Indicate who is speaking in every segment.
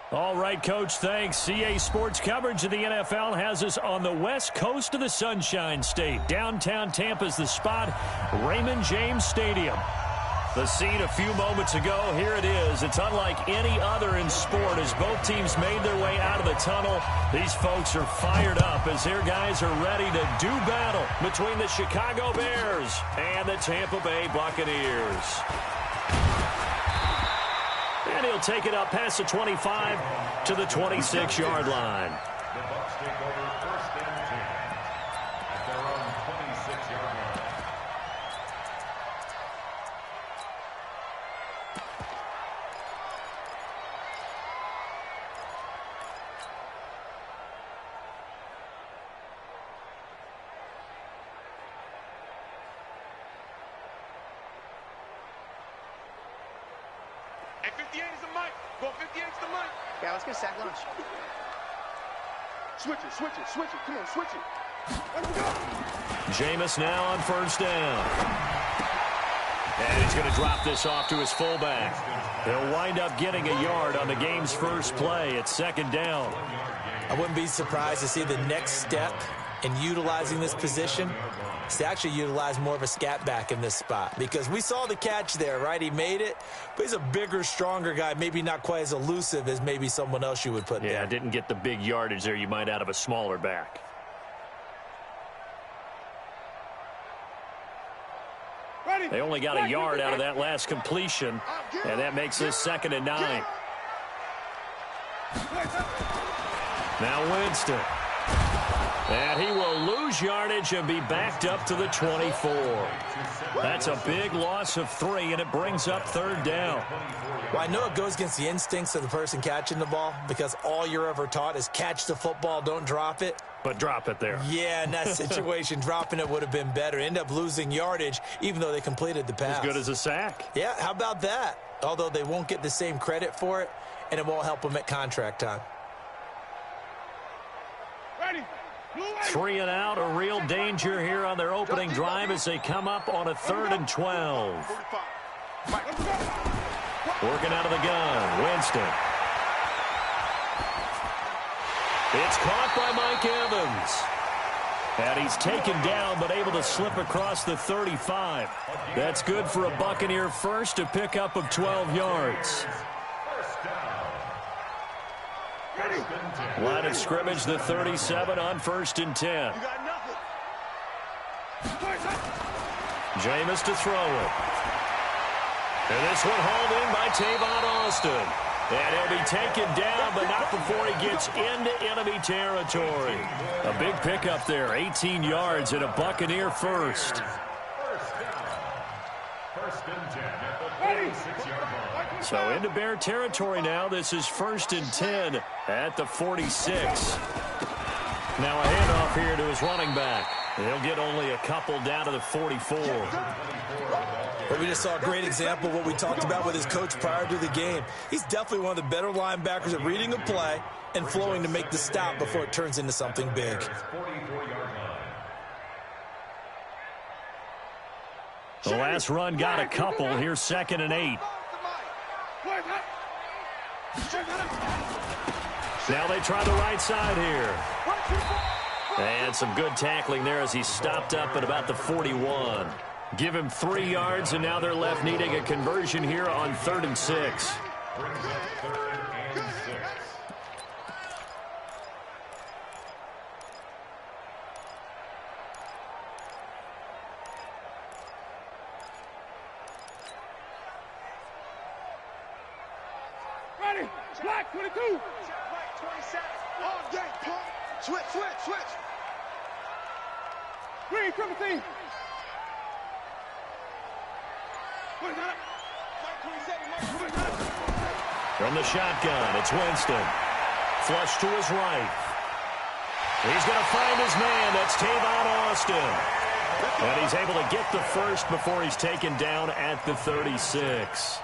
Speaker 1: All right, Coach, thanks. CA Sports coverage of the NFL has us on the west coast of the Sunshine State. Downtown Tampa's the spot, Raymond James Stadium. The scene a few moments ago, here it is. It's unlike any other in sport as both teams made their way out of the tunnel. These folks are fired up as their guys are ready to do battle between the Chicago Bears and the Tampa Bay Buccaneers. And he'll take it up past the 25 to the 26-yard line.
Speaker 2: The Bucs take over first and 10 at their own 26-yard line.
Speaker 3: Hey, 58 is the mic. Go 58 is the mic.
Speaker 4: Yeah, let's get a sack lunch.
Speaker 3: Switch it, switch it, switch it. Come on, switch it. Let's go.
Speaker 1: Jameis now on first down. And he's going to drop this off to his fullback. He'll wind up getting a yard on the game's first play. It's second down.
Speaker 5: I wouldn't be surprised to see the next step in utilizing this position is to actually utilize more of a scat back in this spot, because we saw the catch there, right? He made it, but he's a bigger, stronger guy, maybe not quite as elusive as maybe someone else you would put there.
Speaker 1: Yeah, didn't get the big yardage there you might out of a smaller back.
Speaker 3: Ready.
Speaker 1: They only got a yard out of that last completion, and that makes this 2nd and 9. Now Winston. And he will lose yardage and be backed up to the 24. That's a big loss of 3, and it brings up 3rd down.
Speaker 5: Well, I know it goes against the instincts of the person catching the ball, because all you're ever taught is catch the football, don't drop it.
Speaker 1: But drop it there.
Speaker 5: Yeah, in that situation, dropping it would have been better. End up losing yardage, even though they completed the pass.
Speaker 1: As good as a sack.
Speaker 5: Yeah, how about that? Although they won't get the same credit for it, and it won't help them at contract time.
Speaker 3: Ready.
Speaker 1: 3 and out, a real danger here on their opening drive as they come up on a 3rd and 12. Working out of the gun, Winston. It's caught by Mike Evans. And he's taken down but able to slip across the 35. That's good for a Buccaneer first, a pickup of 12 yards. Line of scrimmage, the 37 on 1st and 10. Jameis to throw it. And this one hauled in by Tavon Austin. And he'll be taken down, but not before he gets into enemy territory. A big pickup there, 18 yards and a Buccaneer first.
Speaker 2: First and 10 at the 46-yard line.
Speaker 1: So into Bear territory now. This is 1st and 10 at the 46. Now a handoff here to his running back. He'll get only a couple down to the 44.
Speaker 5: But we just saw a great example of what we talked about with his coach prior to the game. He's definitely one of the better linebackers at reading a play and flowing to make the stop before it turns into something big.
Speaker 1: The last run got a couple. Here's 2nd and 8. Now they try the right side here. And some good tackling there as he stopped up at about the 41. Give him 3 yards, and now they're left needing a conversion here on 3rd and 6.
Speaker 3: Ready. Black 22. Black 27. All day, pump. Switch, switch, switch. Green, triple team.
Speaker 1: From the shotgun, it's Winston. Flush to his right. He's going to find his man. That's Tavon Austin. And he's able to get the first before he's taken down at the 36.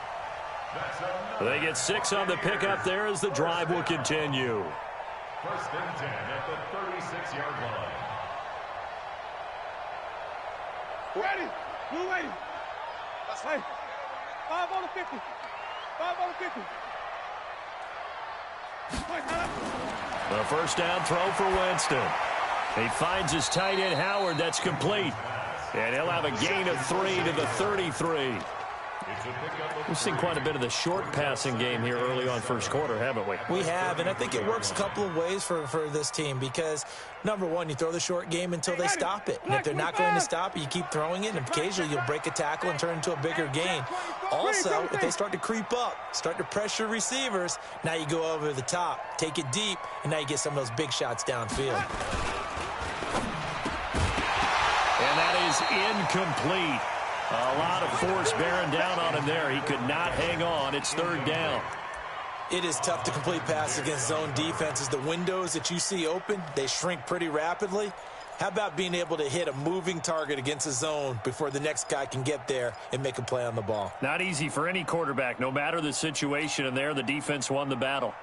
Speaker 1: They get 6 on the pickup there as the drive will continue.
Speaker 2: First and 10 at the 36-yard line.
Speaker 3: Ready. Blue lady. Hey. 5 on the 50. 5 on the 50.
Speaker 1: The first down throw for Winston. He finds his tight end Howard. That's complete. And he'll have a gain of 3 to the 33. We've seen quite a bit of the short passing game here early on first quarter, haven't we?
Speaker 5: We have, and I think it works a couple of ways for this team because, number one, you throw the short game until they stop it. And if they're not going to stop it, you keep throwing it, and occasionally you'll break a tackle and turn it into a bigger gain. Also, if they start to creep up, start to pressure receivers, now you go over the top, take it deep, and now you get some of those big shots downfield.
Speaker 1: And that is incomplete. A lot of force bearing down on him there. He could not hang on. It's third down.
Speaker 5: It is tough to complete passes against zone defenses. The windows that you see open, they shrink pretty rapidly. How about being able to hit a moving target against a zone before the next guy can get there and make a play on the ball?
Speaker 1: Not easy for any quarterback, no matter the situation, and there the defense won the battle.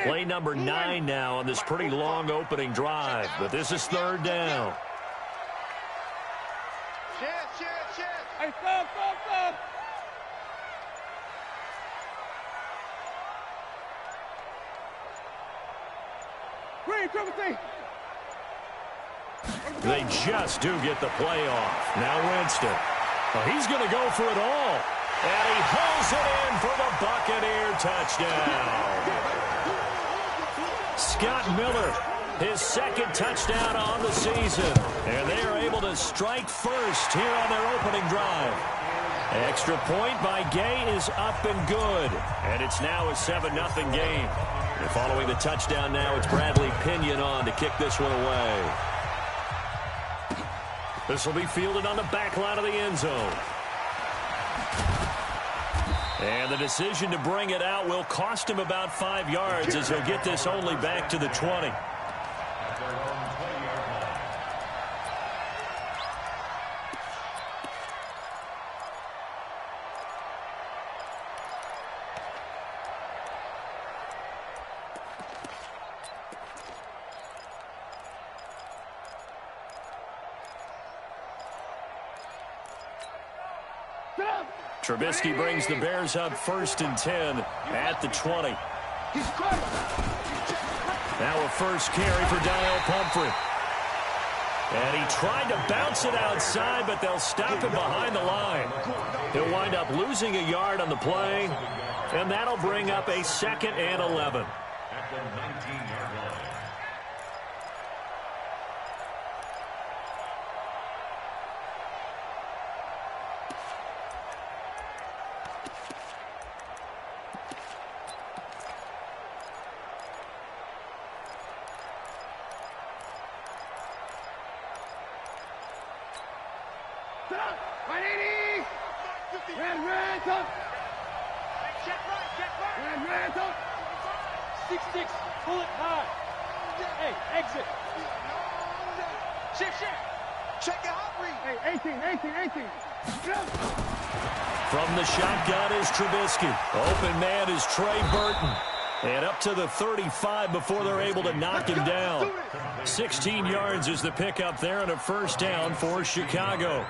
Speaker 1: Play number 9 now on this pretty long opening drive, but this is third down.
Speaker 3: Hey, stop. Green, triple T.
Speaker 1: They just do get the play off. Now Winston. Well, he's going to go for it all. And he hauls it in for the Buccaneer touchdown. Scott Miller, his second touchdown on the season. And they are able to strike first here on their opening drive. Extra point by Gay is up and good. And it's now a 7-0 game. And following the touchdown now, it's Bradley Pinion on to kick this one away. This will be fielded on the back line of the end zone. And the decision to bring it out will cost him about 5 yards as he'll get this only back to the 20. Trubisky brings the Bears up 1st and 10 at the 20. Now a first carry for Daniel Pumphrey. And he tried to bounce it outside, but they'll stop him behind the line. He'll wind up losing a yard on the play, and that'll bring up a 2nd and 11.
Speaker 2: At the 19-yard line.
Speaker 3: Pull it high. Hey, exit. Shift. Check your hot read. Hey, 18.
Speaker 1: From the shotgun is Trubisky. Open man is Trey Burton. And up to the 35 before they're able to knock him down. 16 yards is the pickup there and a first down for Chicago.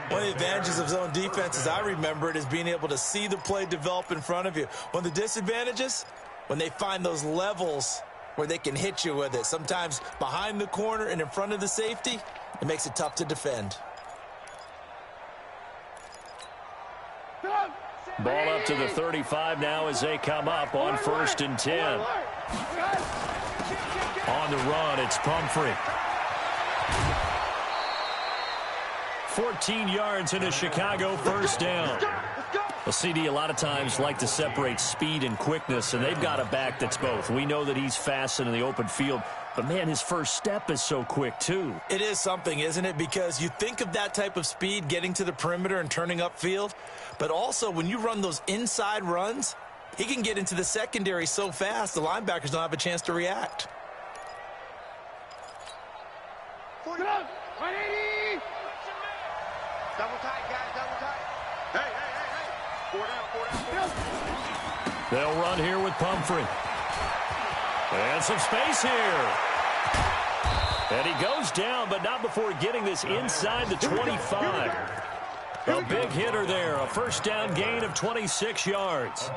Speaker 5: One of the advantages of zone defense, as I remember it, is being able to see the play develop in front of you. One of the disadvantages, when they find those levels where they can hit you with it, sometimes behind the corner and in front of the safety, it makes it tough to defend.
Speaker 1: Ball up to the 35 now as they come up on 1st and 10. On the run, it's Pumphrey. 14 yards in a Chicago first down. Well, CD, a lot of times like to separate speed and quickness, and they've got a back that's both. We know that he's fast in the open field, but, man, his first step is so quick, too.
Speaker 5: It is something, isn't it? Because you think of that type of speed getting to the perimeter and turning upfield, but also when you run those inside runs, he can get into the secondary so fast the linebackers don't have a chance to react.
Speaker 3: 40. 180. Double tight, guys, double tight. Hey. 4 down.
Speaker 1: They'll run here with Pumphrey. And some space here. And he goes down, but not before getting this inside the 25. A big big hitter there. A first down gain of 26 yards.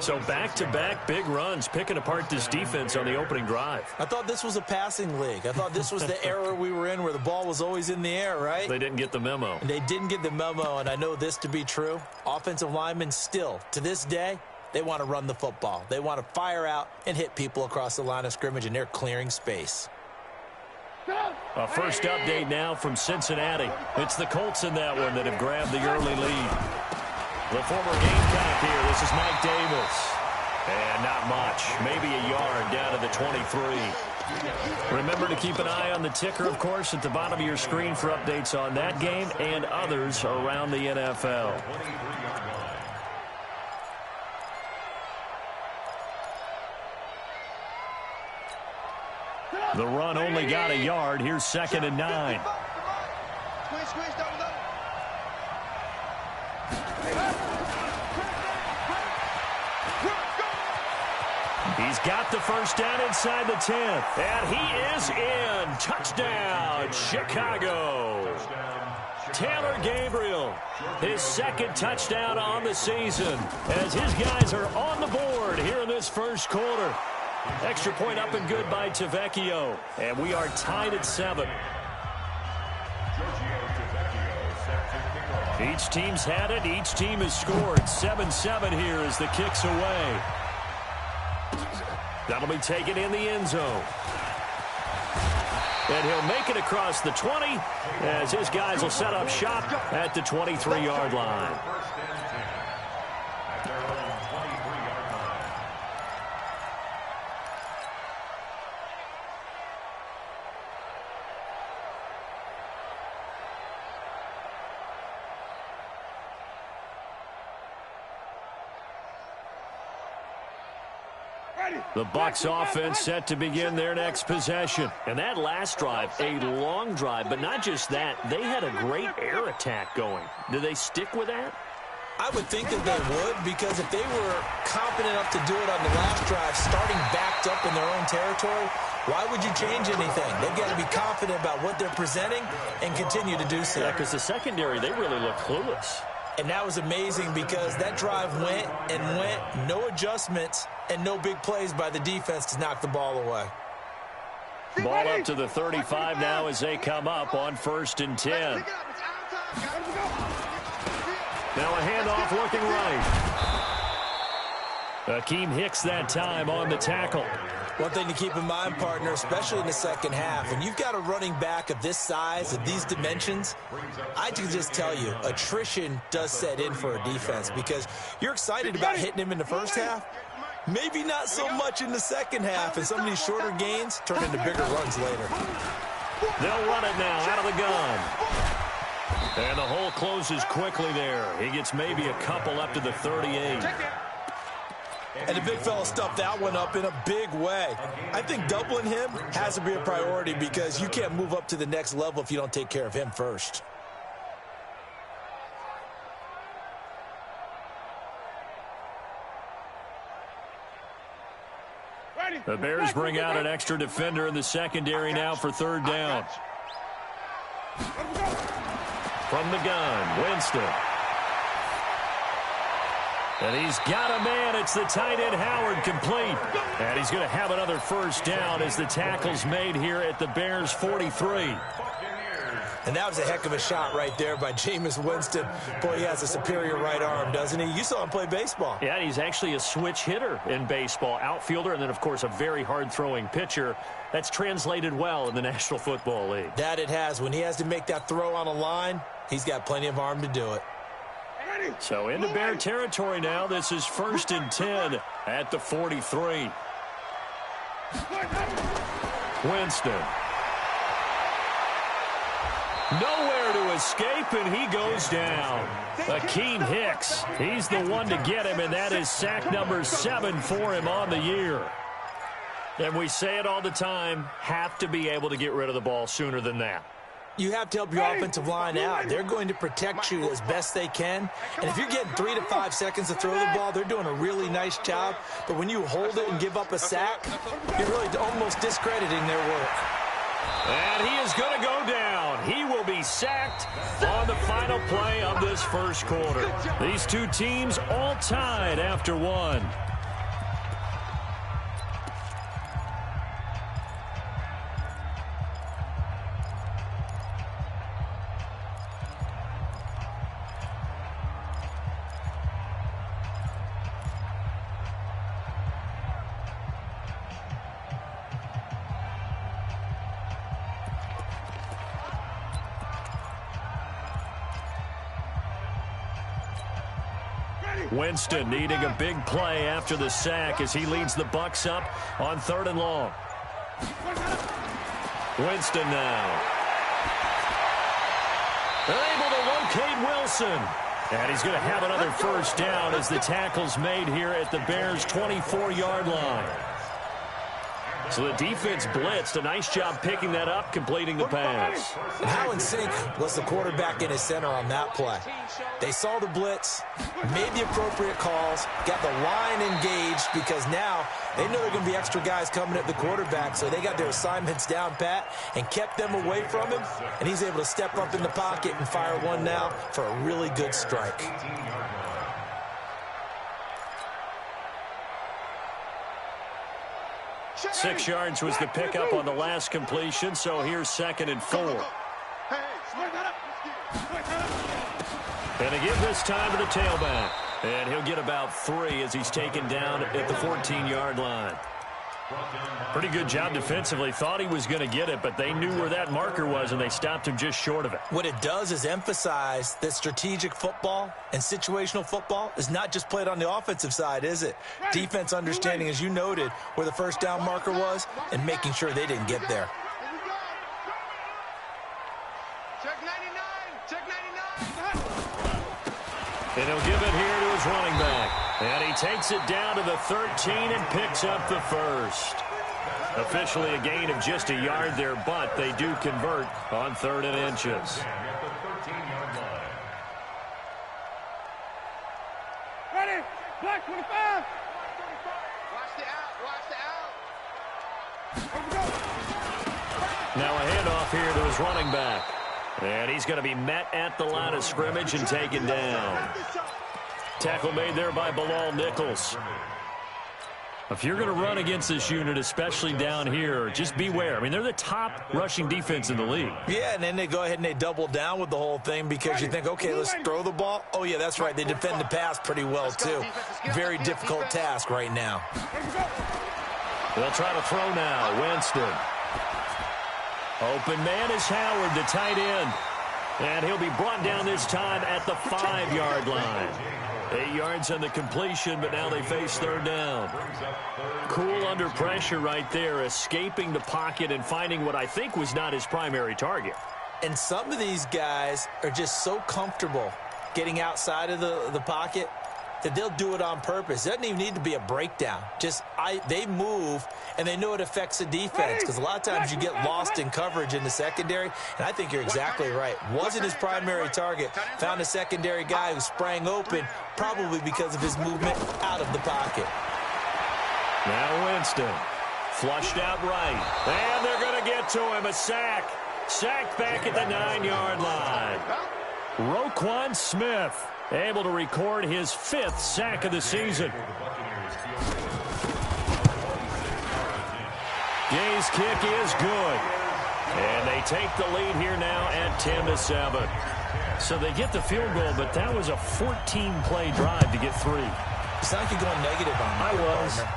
Speaker 1: So back-to-back big runs, picking apart this defense on the opening drive.
Speaker 5: I thought this was a passing league. I thought this was the era we were in where the ball was always in the air, right?
Speaker 1: They didn't get the memo.
Speaker 5: And they didn't get the memo, and I know this to be true. Offensive linemen still, to this day, they want to run the football. They want to fire out and hit people across the line of scrimmage, and they're clearing space.
Speaker 1: A first update now from Cincinnati. It's the Colts in that one that have grabbed the early lead. The former Gamecock here. This is Mike Davis. And not much. Maybe a yard down to the 23. Remember to keep an eye on the ticker, of course, at the bottom of your screen for updates on that game and others around the NFL. The run only got a yard. Here's 2nd and 9. He's got the first down inside the 10th. And he is in. Touchdown, Chicago. Taylor Gabriel, his 2nd touchdown on the season as his guys are on the board here in this first quarter. Extra point up and good by Tavecchio. And we are tied at 7. Each team's had it. Each team has scored. 7-7 here as the kick's away. That'll be taken in the end zone. And he'll make it across the 20 as his guys will set up shop at the 23-yard line. The Bucs offense set to begin their next possession. And that last drive, a long drive, but not just that, they had a great air attack going. Do they stick with that?
Speaker 5: I would think that they would, because if they were confident enough to do it on the last drive, starting backed up in their own territory, why would you change anything? They've got to be confident about what they're presenting and continue to do so.
Speaker 1: Yeah, because the secondary, they really look clueless.
Speaker 5: And that was amazing because that drive went and went, no adjustments, and no big plays by the defense to knock the ball away.
Speaker 1: Ball up to the 35 now as they come up on 1st and 10. Now a handoff looking right. Akeem Hicks that time on the tackle.
Speaker 5: One thing to keep in mind, partner, especially in the second half, when you've got a running back of this size, of these dimensions, I can just tell you, attrition does set in for a defense because you're excited about hitting him in the first half. Maybe not so much in the second half, and some of these shorter gains turn into bigger runs later.
Speaker 1: They'll run it now out of the gun. And the hole closes quickly there. He gets maybe a couple up to the 38.
Speaker 5: And the big fella stuffed that one up in a big way. I think doubling him has to be a priority because you can't move up to the next level if you don't take care of him first.
Speaker 1: The Bears bring out an extra defender in the secondary now for 3rd down. From the gun, Winston. And he's got a man. It's the tight end, Howard, complete. And he's going to have another first down as the tackle's made here at the Bears' 43.
Speaker 5: And that was a heck of a shot right there by Jameis Winston. Boy, he has a superior right arm, doesn't he? You saw him play baseball.
Speaker 1: Yeah, he's actually a switch hitter in baseball, outfielder, and then, of course, a very hard-throwing pitcher. That's translated well in the National Football League.
Speaker 5: That it has. When he has to make that throw on a line, he's got plenty of arm to do it.
Speaker 1: So into Bear territory now. This is 1st and 10 at the 43. Winston. Nowhere to escape, and he goes down. Akeem Hicks, he's the one to get him, and that is sack number 7 for him on the year. And we say it all the time, have to be able to get rid of the ball sooner than that.
Speaker 5: You have to help your offensive line out. They're going to protect you as best they can. And if you're getting 3 to 5 seconds to throw the ball, they're doing a really nice job. But when you hold it and give up a sack, you're really almost discrediting their work.
Speaker 1: And he is going to go down. He will be he's sacked on the final play of this first quarter. These two teams all tied after one. Winston needing a big play after the sack as he leads the Bucs up on 3rd and long. Winston now. They're able to locate Wilson. And he's going to have another first down as the tackle's made here at the Bears' 24-yard line. So the defense blitzed. A nice job picking that up, completing the pass.
Speaker 5: And how in sync was the quarterback and his center on that play? They saw the blitz, made the appropriate calls, got the line engaged because now they know there are going to be extra guys coming at the quarterback, so they got their assignments down pat and kept them away from him, and he's able to step up in the pocket and fire one now for a really good strike.
Speaker 1: 6 yards was the pickup on the last completion, so here's 2nd and 4. And again this time to the tailback. And he'll get about 3 as he's taken down at the 14-yard line. Pretty good job defensively. Thought he was going to get it, but they knew where that marker was, and they stopped him just short of it.
Speaker 5: What it does is emphasize that strategic football and situational football is not just played on the offensive side, is it? Defense understanding, as you noted, where the first down marker was and making sure they didn't get there.
Speaker 3: Check 99. Check 99.
Speaker 1: And he'll give it here to his running back. And he takes it down to the 13 and picks up the first. Officially a gain of just a yard there, but they do convert on 3rd and inches.
Speaker 3: Ready? Black 25. Watch the out. Watch the out.
Speaker 1: Now a handoff here to his running back. And he's going to be met at the line of scrimmage and taken down. Tackle made there by Bilal Nichols. If you're going to run against this unit, especially down here, just beware. I mean, they're the top rushing defense in the league.
Speaker 5: Yeah, and then they go ahead and they double down with the whole thing because you think, okay, let's throw the ball. Oh, yeah, that's right. They defend the pass pretty well, too. Very difficult task right now.
Speaker 1: They'll try to throw now. Winston. Open man is Howard, the tight end. And he'll be brought down this time at the 5-yard line. 8 yards on the completion, but now they face 3rd down. Cool under pressure right there, escaping the pocket and finding what I think was not his primary target.
Speaker 5: And some of these guys are just so comfortable getting outside of the pocket that they'll do it on purpose. It doesn't even need to be a breakdown. They move, and they know it affects the defense because a lot of times you get lost in coverage in the secondary, and I think you're exactly right. Wasn't his primary target. Found a secondary guy who sprang open, probably because of his movement out of the pocket.
Speaker 1: Now Winston, flushed out right, and they're going to get to him. A sack. Sacked back at the 9-yard line. Roquan Smith able to record his 5th sack of the season. Gay's kick is good. And they take the lead here now at 10-7. So they get the field goal, but that was a 14-play drive to get 3.
Speaker 5: It sounds like you're going negative on me.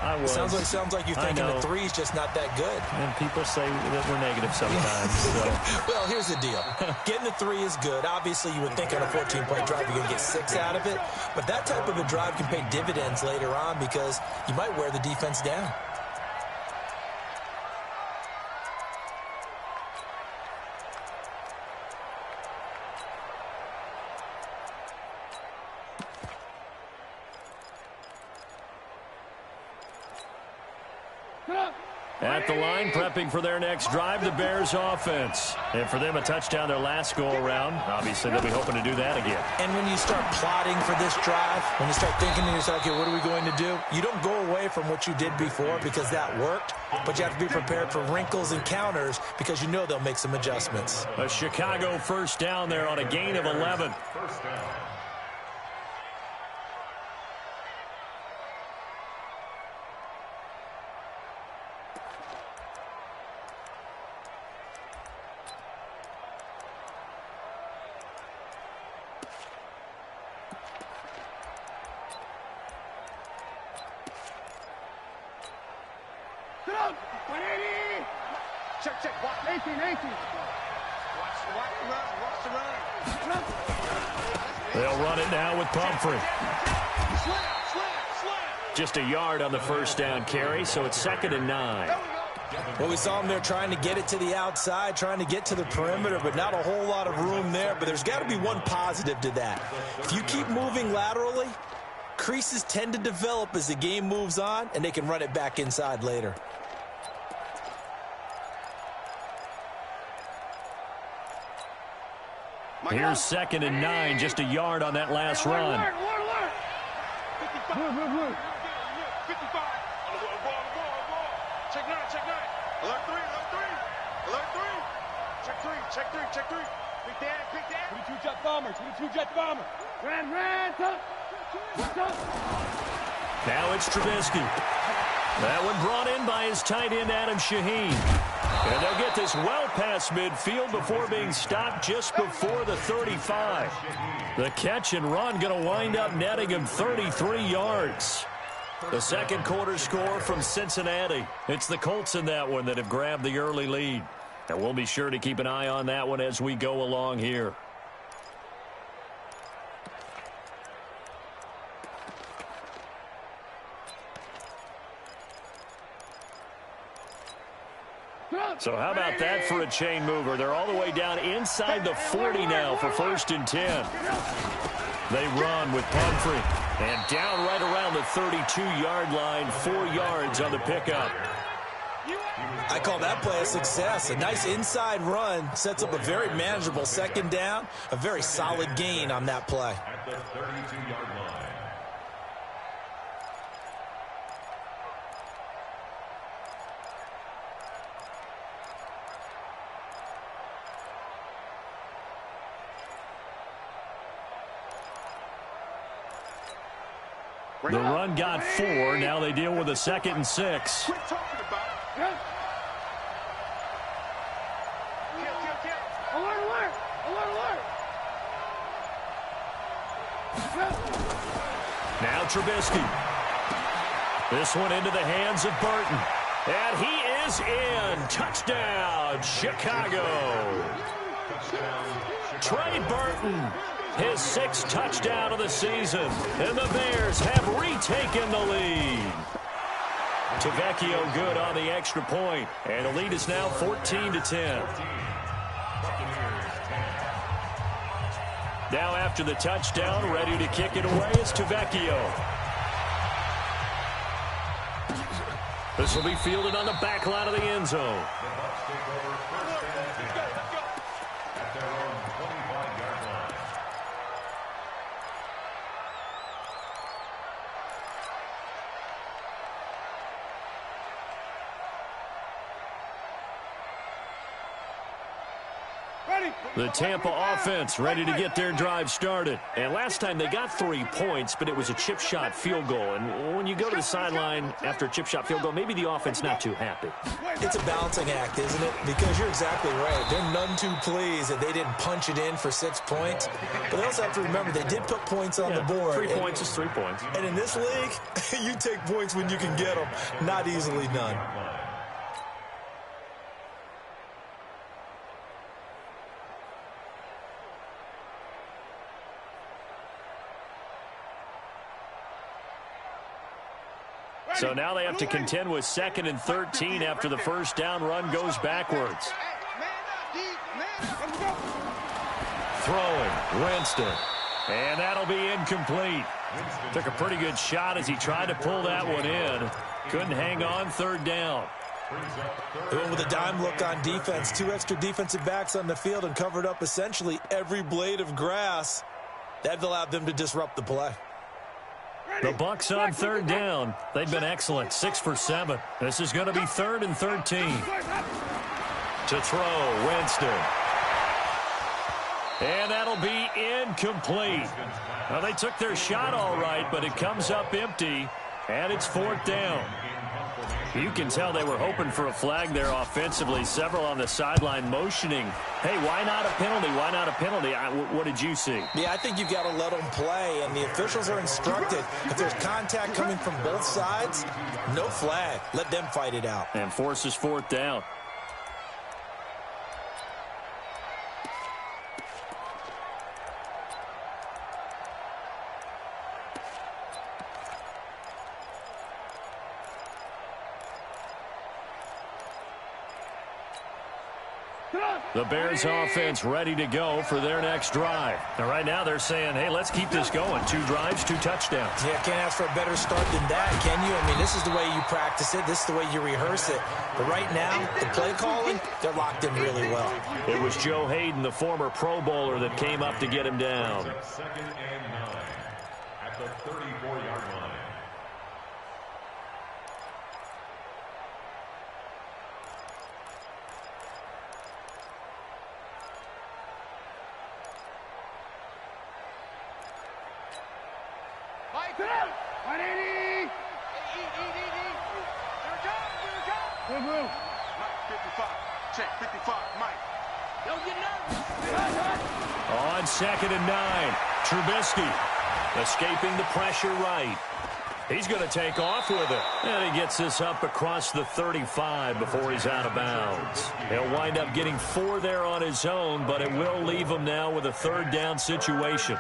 Speaker 1: I was.
Speaker 5: It sounds like you're thinking the 3 is just not that good.
Speaker 1: And people say that we're negative sometimes. So.
Speaker 5: Well, here's the deal. Getting the 3 is good. Obviously, you would think on a 14-play drive you're going to get 6 out of it. But that type of a drive can pay dividends later on because you might wear the defense down.
Speaker 1: At the line, prepping for their next drive, the Bears offense. And for them, a touchdown their last go-around. Obviously, they'll be hoping to do that again.
Speaker 5: And when you start plotting for this drive, when you start thinking to yourself, okay, what are we going to do? You don't go away from what you did before because that worked, but you have to be prepared for wrinkles and counters because you know they'll make some adjustments.
Speaker 1: A Chicago first down there on a gain of 11.
Speaker 2: First down.
Speaker 3: Check, check. Watch 18. Watch the run.
Speaker 1: They'll run it now with Pumphrey.
Speaker 3: Slam.
Speaker 1: Just a yard on the first down carry, so it's 2nd and 9.
Speaker 5: Well, we saw them there trying to get it to the outside, trying to get to the perimeter, but not a whole lot of room there. But there's got to be one positive to that. If you keep moving laterally, creases tend to develop as the game moves on, and they can run it back inside later.
Speaker 1: Here's 2nd and 9, just a yard on that last run.
Speaker 3: 55. Check 9. Alert 3. Check 3. Pick that. 22 jet bomber. Ran.
Speaker 1: Now it's Trubisky. That one brought in by his tight end, Adam Shaheen. And they'll get this well past midfield before being stopped just before the 35. The catch and run going to wind up netting him 33 yards. The second quarter score from Cincinnati. It's the Colts in that one that have grabbed the early lead. And we'll be sure to keep an eye on that one as we go along here. So how about that for a chain mover? They're all the way down inside the 40 now for 1st and 10. They run with Pumphrey. And down right around the 32-yard line, 4 yards on the pickup.
Speaker 5: I call that play a success. A nice inside run sets up a very manageable 2nd down. A very solid gain on that play.
Speaker 2: At the 32-yard line.
Speaker 1: The run got 4. Now they deal with a 2nd and 6.
Speaker 3: Quit talking about it. Alert.
Speaker 1: Now Trubisky. This one into the hands of Burton. And he is in. Touchdown, Chicago. Trey Burton. His 6th touchdown of the season. And the Bears have retaken the lead. Tavecchio good on the extra point. And the lead is now 14-10. Now after the touchdown, ready to kick it away is Tavecchio. This will be fielded on the back line of the end zone. The Tampa offense ready to get their drive started. And last time they got 3 points, but it was a chip shot field goal. And when you go to the sideline after a chip shot field goal, maybe the offense not too happy.
Speaker 5: It's a balancing act, isn't it? Because you're exactly right. They're none too pleased that they didn't punch it in for 6 points. But they also have to remember they did put points on the board.
Speaker 1: 3 points is 3 points.
Speaker 5: And in this league, you take points when you can get them. Not easily done.
Speaker 1: So now they have to contend with 2nd and 13 after the first down run goes backwards. Throwing, Winston. And that'll be incomplete. Took a pretty good shot as he tried to pull that one in. Couldn't hang on 3rd down.
Speaker 5: They went with a dime look on defense. 2 extra defensive backs on the field and covered up essentially every blade of grass. That allowed them to disrupt the play.
Speaker 1: The Bucks on third down. They've been excellent, 6 for 7. This is going to be 3rd and 13. To throw, Winston. And that'll be incomplete. Well, they took their shot all right, but it comes up empty, and it's 4th down. You can tell they were hoping for a flag there offensively. Several on the sideline motioning, hey, why not a penalty? Why not a penalty? What did you see?
Speaker 5: Yeah, I think you've got to let them play, and the officials are instructed. If there's contact coming from both sides, no flag. Let them fight it out.
Speaker 1: And forces 4th down. The Bears offense ready to go for their next drive. Now, right now they're saying, hey, let's keep this going. 2 drives, 2 touchdowns.
Speaker 5: Yeah, can't ask for a better start than that, can you? I mean, this is the way you practice it. This is the way you rehearse it. But right now, the play calling, they're locked in really well.
Speaker 1: It was Joe Hayden, the former Pro Bowler, that came up to get him down.
Speaker 2: 2nd and 9 at the 34-yard line.
Speaker 3: Mike, 180. Here we go. Mike, 55. Check, 55. Mike. Don't get nervous.
Speaker 1: On 2nd and 9, Trubisky escaping the pressure right. He's going to take off with it. And he gets this up across the 35 before he's out of bounds. He'll wind up getting 4 there on his own, but it will leave him now with a 3rd down situation.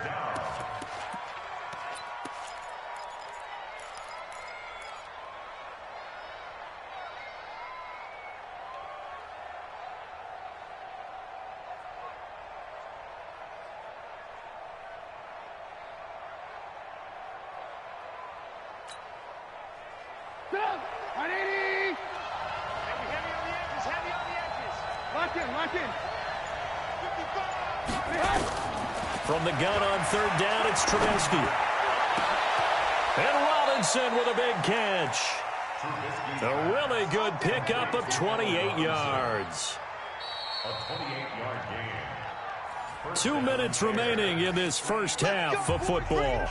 Speaker 1: From the gun on 3rd down, it's Trubisky. And Robinson with a big catch. A really good pickup of 28 yards.
Speaker 2: A 28-yard gain.
Speaker 1: 2 minutes remaining in this first half of football.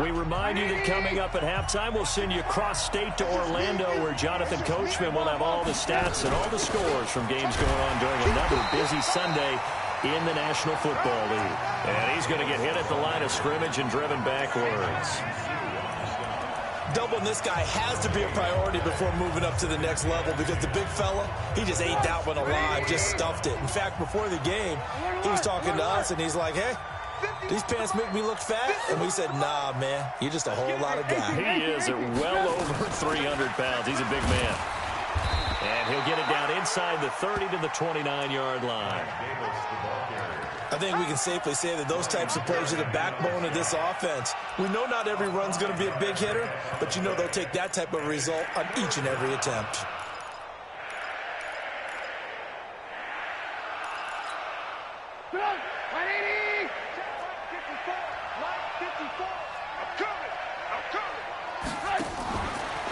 Speaker 1: We remind you that coming up at halftime, we'll send you cross-state to Orlando, where Jonathan Coachman will have all the stats and all the scores from games going on during another busy Sunday in the National Football League. And he's going to get hit at the line of scrimmage and driven backwards.
Speaker 5: Doubling this guy has to be a priority before moving up to the next level, because the big fella, he just ate that one alive, just stuffed it. In fact, before the game, he was talking to us, and he's like, hey, these pants make me look fat? And we said, nah, man, you're just a whole lot of guy.
Speaker 1: He is at well over 300 pounds. He's a big man. And he'll get it down inside the 30 to the 29-yard line.
Speaker 5: I think we can safely say that those types of plays are the backbone of this offense. We know not every run's going to be a big hitter, but you know they'll take that type of result on each and every attempt.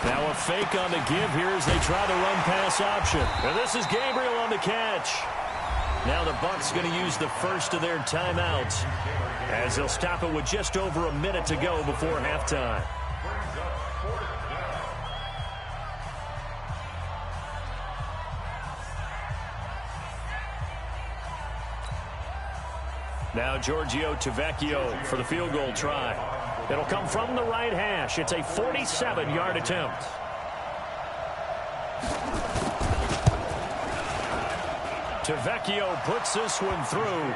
Speaker 1: Now a fake on the give here as they try the run-pass option. And this is Gabriel on the catch. Now the Bucs going to use the first of their timeouts, as they'll stop it with just over a minute to go before halftime. Now Giorgio Tavecchio for the field goal try. It'll come from the right hash. It's a 47-yard attempt. Tavecchio puts this one through,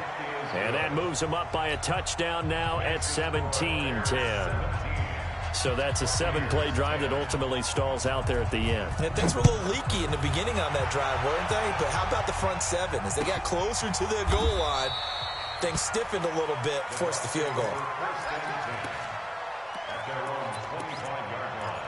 Speaker 1: and that moves him up by a touchdown now at 17-10. So that's a 7-play drive that ultimately stalls out there at the end.
Speaker 5: And things were a little leaky in the beginning on that drive, weren't they? But how about the front seven? As they got closer to the goal line, things stiffened a little bit, forced the field goal.
Speaker 2: First and 10 at their own 25-yard line.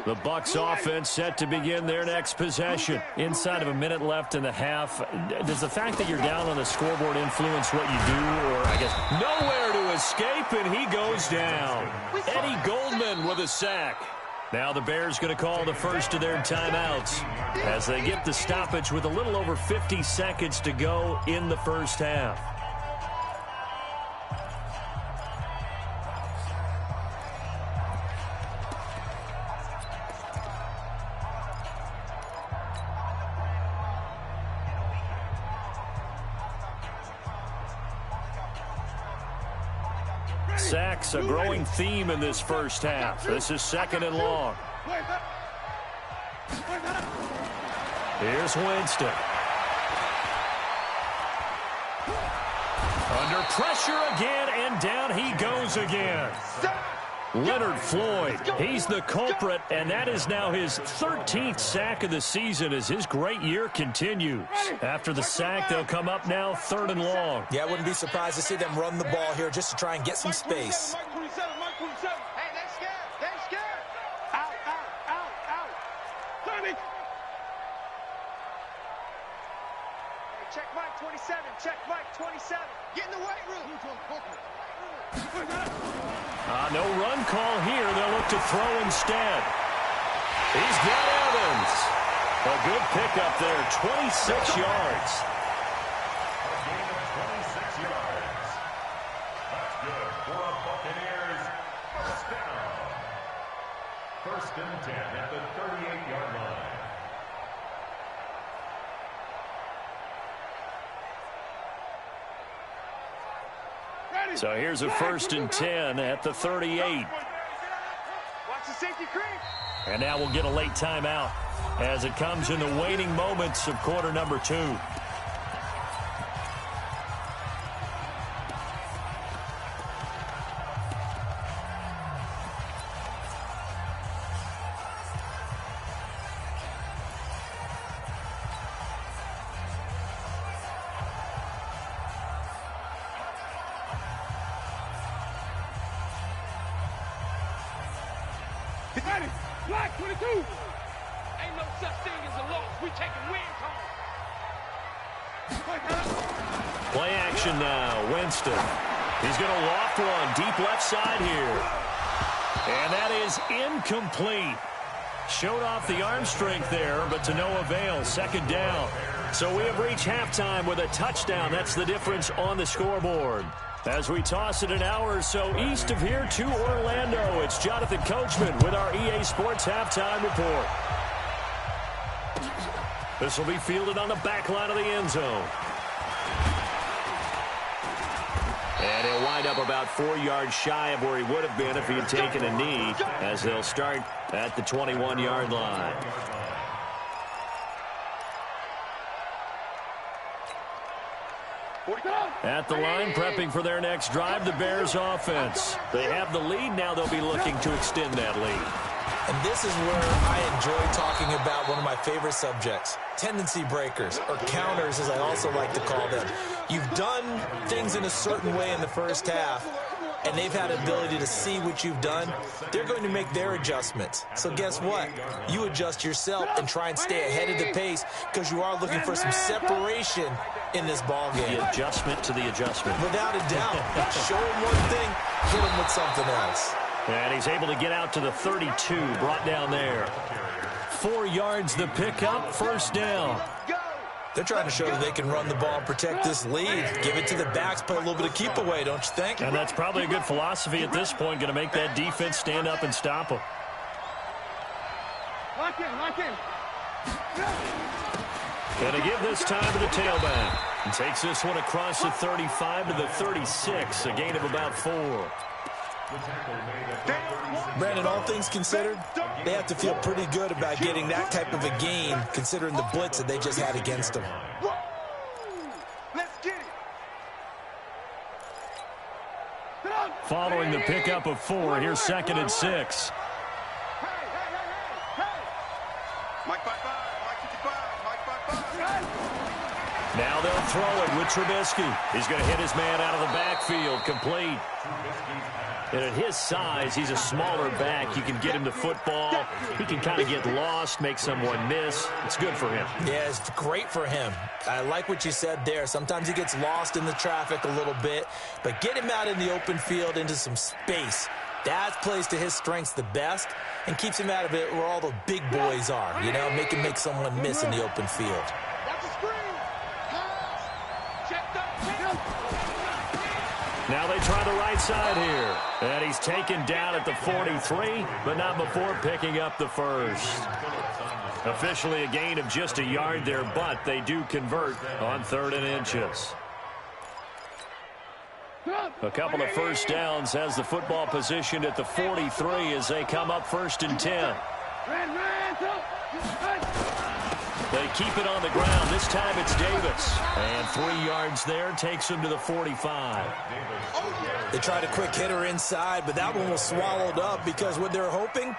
Speaker 1: The Bucs offense set to begin their next possession. Inside of a minute left in the half. Does the fact that you're down on the scoreboard influence what you do? Or, I guess, nowhere to escape, and he goes down. Eddie Goldman with a sack. Now the Bears going to call the first of their timeouts as they get the stoppage with a little over 50 seconds to go in the first half. Sacks, a growing theme in this first half. This is 2nd and long. Here's Winston. Under pressure again, and down he goes again. Leonard Floyd, he's the culprit, and that is now his 13th sack of the season as his great year continues. After the sack, they'll come up now 3rd and long.
Speaker 5: Yeah, I wouldn't be surprised to see them run the ball here just to try and get some space.
Speaker 3: Hey, they're scared. They're scared. Out. Tommy. Hey, check Mike 27. Check Mike 27. Get in the weight room.
Speaker 1: No run call here. They'll look to throw instead. He's got Evans. A good pickup there, 26 yards.
Speaker 2: A gain of 26 yards. That's good for a Buccaneers first down. 1st and 10 at the 38-yard line.
Speaker 1: So here's a 1st and 10 at the 38.
Speaker 3: Watch the safety creep.
Speaker 1: And now we'll get a late timeout as it comes in the waning moments of quarter number 2.
Speaker 3: Black 22. Ain't no such thing as a loss. We taking wins home.
Speaker 1: Play action now. Winston. He's going to loft one deep left side here. And that is incomplete. Showed off the arm strength there, but to no avail. 2nd down. So we have reached halftime with a touchdown. That's the difference on the scoreboard. As we toss it an hour or so east of here to Orlando, it's Jonathan Coachman with our EA Sports Halftime Report. This will be fielded on the back line of the end zone. And he'll wind up about 4 yards shy of where he would have been if he had taken a knee, as they'll start at the 21-yard line. At the line, prepping for their next drive, the Bears offense. They have the lead. Now they'll be looking to extend that lead.
Speaker 5: And this is where I enjoy talking about one of my favorite subjects, tendency breakers, or counters as I also like to call them. You've done things in a certain way in the first half, and they've had ability to see what you've done. They're going to make their adjustments. So guess what? You adjust yourself and try and stay ahead of the pace because you are looking for some separation in this ball game.
Speaker 1: The adjustment to the adjustment.
Speaker 5: Without a doubt. Show him one thing, hit him with something else.
Speaker 1: And he's able to get out to the 32, brought down there. 4 yards the pickup, 1st down.
Speaker 5: They're trying to show that they can run the ball and protect this lead. Give it to the backs, play a little bit of keep away, don't you think?
Speaker 1: And that's probably a good philosophy at this point, going to make that defense stand up and stop them.
Speaker 3: Lock in.
Speaker 1: Going to give this time to the tailback. And takes this one across the 35 to the 36, a gain of about 4.
Speaker 5: Brandon, all things considered, they have to feel pretty good about getting that type of a gain, considering the blitz that they just had against them.
Speaker 1: following the pickup of 4. Here's 2nd and 6.
Speaker 3: Mike 5-5, Mike 55, Mike 5-5.
Speaker 1: Now they'll throw it with Trubisky. He's going to hit his man out of the backfield. Complete. And at his size, he's a smaller back. You can get him the football. He can kind of get lost, make someone miss. It's good for him.
Speaker 5: Yeah, it's great for him. I like what you said there. Sometimes he gets lost in the traffic a little bit, but get him out in the open field into some space. That plays to his strengths the best and keeps him out of it where all the big boys are, you know, make him make someone miss in the open field.
Speaker 1: Now they try the right side here. And he's taken down at the 43, but not before picking up the first. Officially a gain of just a yard there, but they do convert on 3rd and inches. A couple of first downs has the football positioned at the 43 as they come up 1st and 10. They keep it on the ground. This time it's Davis. And 3 yards there takes him to the 45.
Speaker 5: They tried a quick hitter inside, but that one was swallowed up because what they're hoping,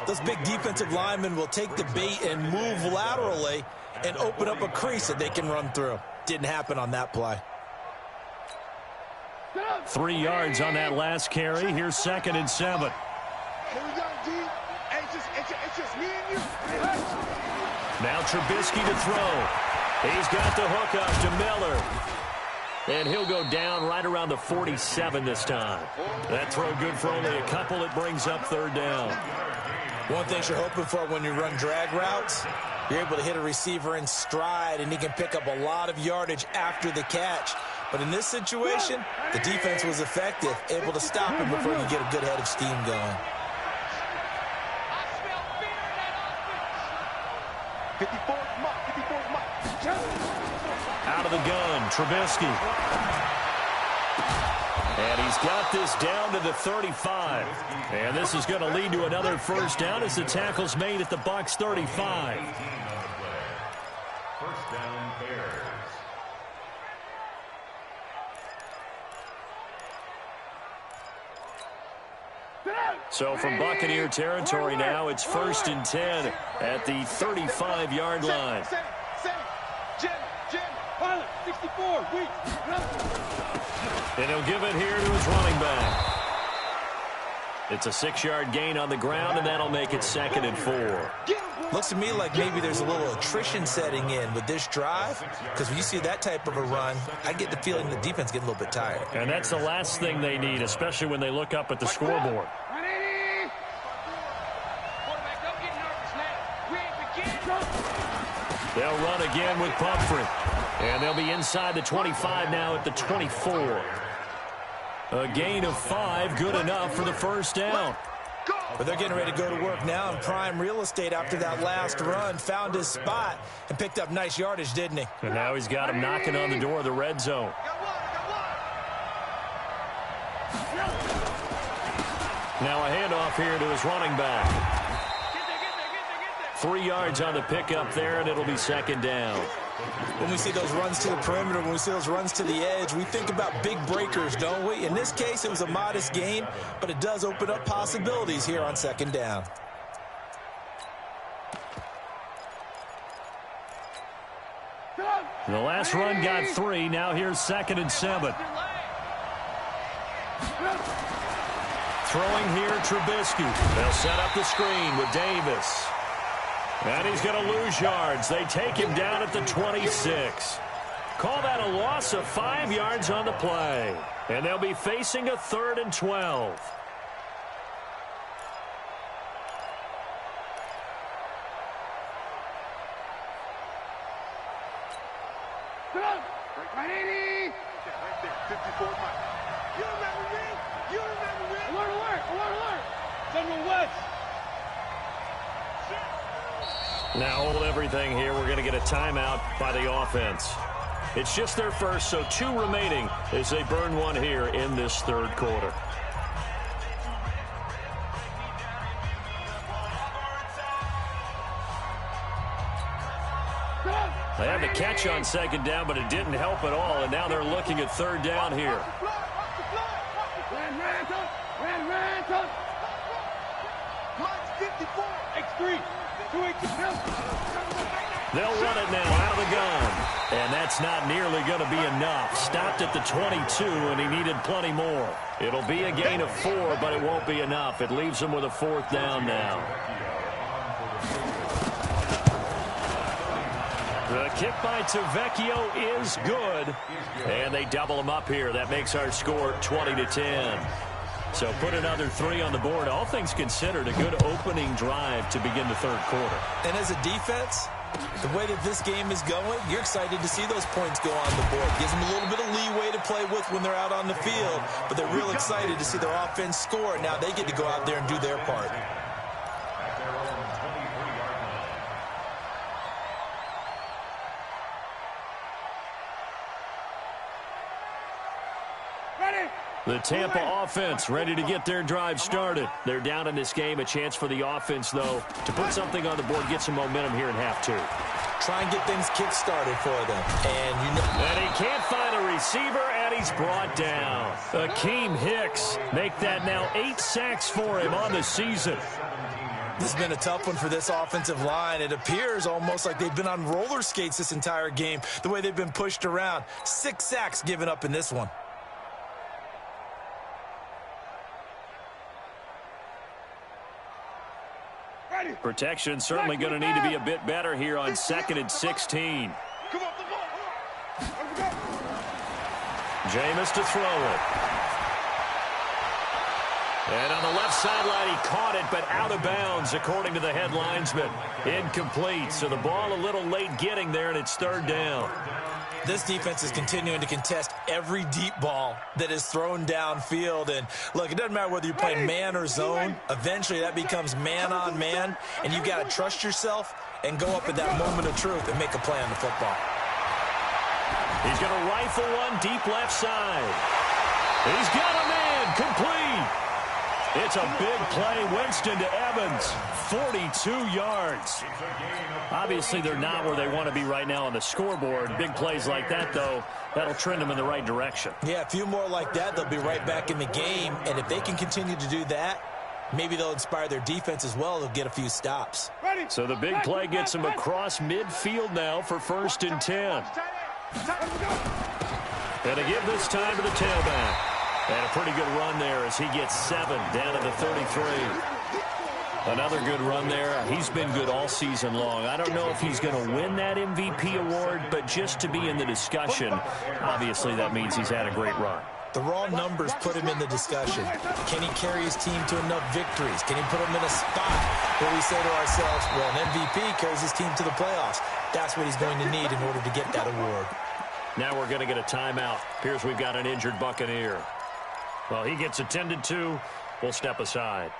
Speaker 5: those big defensive linemen will take the bait and move laterally and open up a crease that they can run through. Didn't happen on that play.
Speaker 1: 3 yards on that last carry. Here's 2nd and 7.
Speaker 3: Here we go, D. Hey, it's just me and you.
Speaker 1: Now Trubisky to throw. He's got the hook up to Miller. And he'll go down right around the 47 this time. That throw good for only a couple. It brings up 3rd down.
Speaker 5: One thing you're hoping for when you run drag routes, you're able to hit a receiver in stride, and he can pick up a lot of yardage after the catch. But in this situation, the defense was effective, able to stop him before he could get a good head of steam going.
Speaker 3: 54 Mike.
Speaker 1: Out of the gun, Trubisky. And he's got this down to the 35. And this is going to lead to another first down as the tackle's made at the Bucs 35.
Speaker 2: First down, Bears.
Speaker 1: So from Buccaneer territory now, it's 1st and 10 at the 35-yard line.
Speaker 3: Pilot, 64,
Speaker 1: And he'll give it here to his running back. It's a 6-yard gain on the ground, and that'll make it 2nd and 4.
Speaker 5: Looks to me like maybe there's a little attrition setting in with this drive, because when you see that type of a run, I get the feeling the defense getting a little bit tired.
Speaker 1: And that's the last thing they need, especially when they look up at the scoreboard. They'll run again with Pumphrey. And they'll be inside the 25 now at the 24. A gain of 5, good enough for the first down.
Speaker 5: But they're getting ready to go to work now in prime real estate after that last run. Found his spot and picked up nice yardage, didn't he?
Speaker 1: And now he's got him knocking on the door of the red zone. Now a handoff here to his running back. 3 yards on the pickup there, and it'll be 2nd down.
Speaker 5: When we see those runs to the perimeter, when we see those runs to the edge, we think about big breakers, don't we? In this case, it was a modest gain, but it does open up possibilities here on 2nd down.
Speaker 1: The last run got 3. Now here's 2nd and 7. Throwing here, Trubisky. They'll set up the screen with Davis. And he's going to lose yards. They take him down at the 26. Call that a loss of 5 yards on the play. And they'll be facing a 3rd and 12.
Speaker 3: Right 80. Right there, 54 Mike. You remember me? Alert. General West.
Speaker 1: Now hold everything here. We're going to get a timeout by the offense. It's just their first, so 2 remaining as they burn one here in this 3rd quarter. They had the catch on 2nd down, but it didn't help at all, and now they're looking at 3rd down here. They'll run it now out of the gun. And that's not nearly going to be enough. Stopped at the 22, and he needed plenty more. It'll be a gain of 4, but it won't be enough. It leaves him with a 4th down now. The kick by Tavecchio is good. And they double him up here. That makes our score 20-10. So put another 3 on the board. All things considered, a good opening drive to begin the third quarter.
Speaker 5: And as a defense, the way that this game is going, you're excited to see those points go on the board. Gives them a little bit of leeway to play with when they're out on the field, but they're real excited to see their offense score. Now they get to go out there and do their part.
Speaker 1: The Tampa offense ready to get their drive started. They're down in this game. A chance for the offense, though, to put something on the board, get some momentum here in half 2.
Speaker 5: Try and get things kick-started for them.
Speaker 1: And he can't find a receiver, and he's brought down. Akeem Hicks make that now 8 sacks for him on the season.
Speaker 5: This has been a tough one for this offensive line. It appears almost like they've been on roller skates this entire game, the way they've been pushed around. 6 sacks given up in this one.
Speaker 1: Protection certainly going to need to be a bit better here on 2nd and 16. Jameis to throw it. And on the left sideline, he caught it, but out of bounds, according to the head linesman. Incomplete, so the ball a little late getting there, and it's 3rd down.
Speaker 5: This defense is continuing to contest every deep ball that is thrown downfield. And, look, it doesn't matter whether you're playing man or zone. Eventually, that becomes man-on-man, and you've got to trust yourself and go up at that moment of truth and make a play on the football.
Speaker 1: He's going to rifle one deep left side. He's got a man complete. It's a big play. Winston to Evans, 42 yards. Obviously, they're not where they want to be right now on the scoreboard. Big plays like that, though, that'll trend them in the right direction.
Speaker 5: Yeah, a few more like that, they'll be right back in the game. And if they can continue to do that, maybe they'll inspire their defense as well. They'll get a few stops.
Speaker 1: So the big play gets them across midfield now for 1st and 10. And to give this time to the tailback. And a pretty good run there as he gets 7 down to the 33. Another good run there. He's been good all season long. I don't know if he's going to win that MVP award, but just to be in the discussion, obviously that means he's had a great run.
Speaker 5: The raw numbers put him in the discussion. Can he carry his team to enough victories? Can he put him in a spot where we say to ourselves, well, an MVP carries his team to the playoffs. That's what he's going to need in order to get that award.
Speaker 1: Now we're going to get a timeout. Appears we've got an injured Buccaneer. Well, he gets attended to. We'll step aside.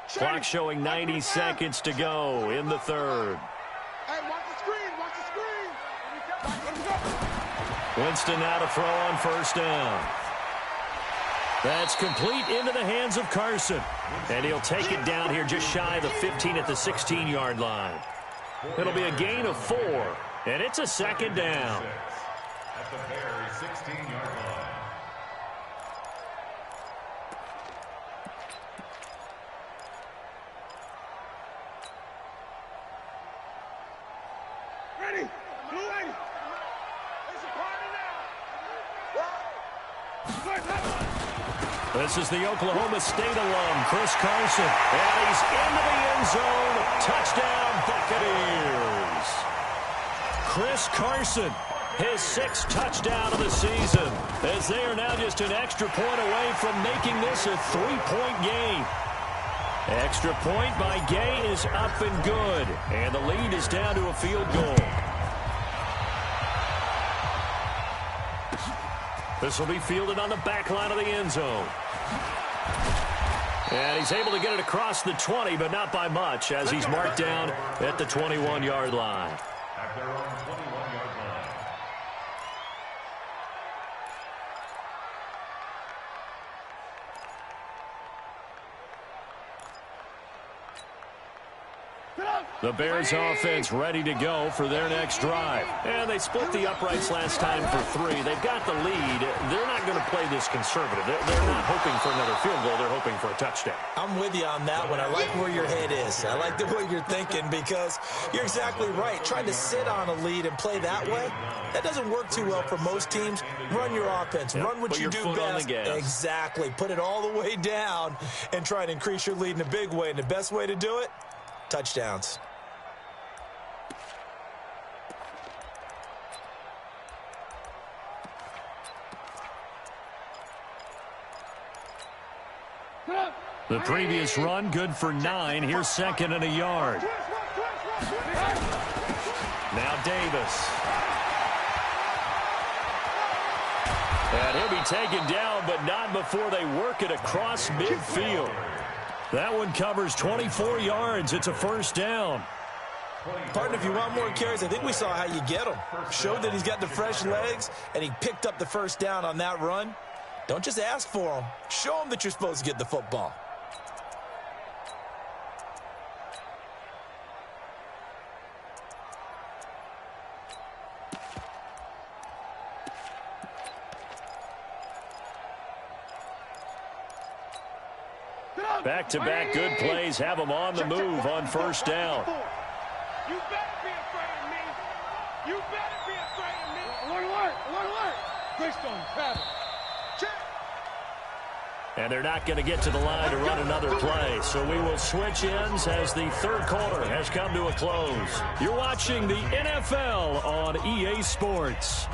Speaker 1: Clock showing 90 seconds to go in the 3rd.
Speaker 3: Hey, watch the screen, watch the screen.
Speaker 1: Winston now to throw on 1st down. That's complete into the hands of Carson. And he'll take it down here just shy of the 15 at the 16-yard line. It'll be a gain of 4, and it's a 2nd down.
Speaker 2: At the Bears' 16-yard line.
Speaker 3: Ready? Blue lady. It's a party now.
Speaker 1: This is the Oklahoma State alum, Chris Carson. And he's into the end zone. Touchdown, Buccaneers. Chris Carson, his 6th touchdown of the season, as they are now just an extra point away from making this a 3-point game. Extra point by Gay is up and good, and the lead is down to a field goal. This will be fielded on the back line of the end zone. And he's able to get it across the 20, but not by much, as he's marked down at the 21-yard line.
Speaker 2: At their own 21-yard line.
Speaker 1: The Bears offense ready to go for their next drive. And they split the uprights last time for 3. They've got the lead. They're not going to play this conservative. They're not hoping for another field goal. They're hoping for a touchdown.
Speaker 5: I'm with you on that one. I like where your head is. I like the way you're thinking because you're exactly right. Trying to sit on a lead and play that way, that doesn't work too well for most teams. Run your offense.
Speaker 1: Yep.
Speaker 5: Run what
Speaker 1: Put
Speaker 5: you
Speaker 1: your
Speaker 5: do
Speaker 1: foot on
Speaker 5: best.
Speaker 1: the gas.
Speaker 5: Exactly. Put it all the way down and try and increase your lead in a big way. And the best way to do it, touchdowns.
Speaker 1: The previous run, good for 9. Here's 2nd and a yard. Now Davis. And he'll be taken down, but not before they work it across midfield. That one covers 24 yards. It's a first down.
Speaker 5: Partner, if you want more carries, I think we saw how you get him. Showed that he's got the fresh legs, and he picked up the first down on that run. Don't just ask for him. Show him that you're supposed to get the football.
Speaker 1: Back-to-back good plays have them on the move on first down.
Speaker 3: You better be afraid of me. You better be afraid of me. Alert, alert, alert. Greystone, grab it.
Speaker 1: And they're not going to get to the line to run another play. So we will switch ends as the third quarter has come to a close. You're watching the NFL on EA Sports.